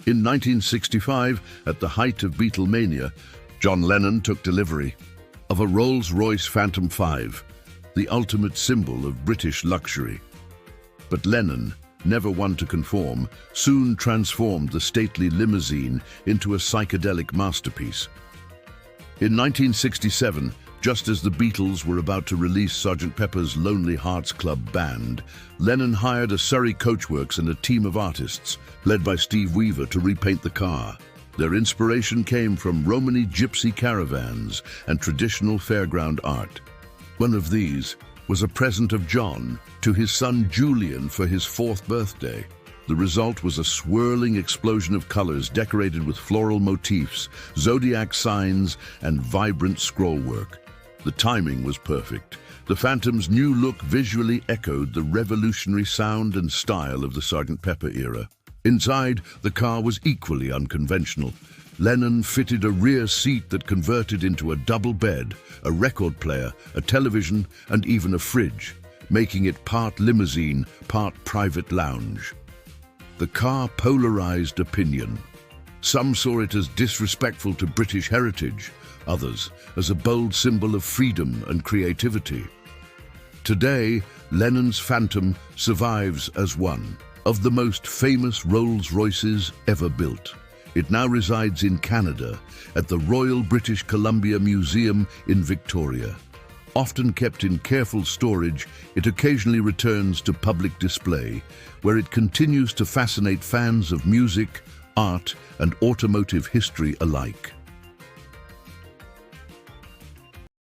In 1965, at the height of Beatlemania, John Lennon took delivery of a Rolls-Royce Phantom V, the ultimate symbol of British luxury. But Lennon, never one to conform, soon transformed the stately limousine into a psychedelic masterpiece. In 1967, just as the Beatles were about to release Sgt. Pepper's Lonely Hearts Club Band, Lennon hired a Surrey coachworks and a team of artists, led by Steve Weaver, to repaint the car. Their inspiration came from Romany gypsy caravans and traditional fairground art. One of these was a present of John to his son Julian for his 4th birthday. The result was a swirling explosion of colors decorated with floral motifs, zodiac signs, and vibrant scrollwork. The timing was perfect. The Phantom's new look visually echoed the revolutionary sound and style of the Sgt. Pepper era. Inside, the car was equally unconventional. Lennon fitted a rear seat that converted into a double bed, a record player, a television, and even a fridge, making it part limousine, part private lounge. The car polarized opinion. Some saw it as disrespectful to British heritage, others as a bold symbol of freedom and creativity. Today, Lennon's Phantom survives as one of the most famous Rolls-Royces ever built. It now resides in Canada at the Royal British Columbia Museum in Victoria. Often kept in careful storage, it occasionally returns to public display, where it continues to fascinate fans of music, art, and automotive history alike.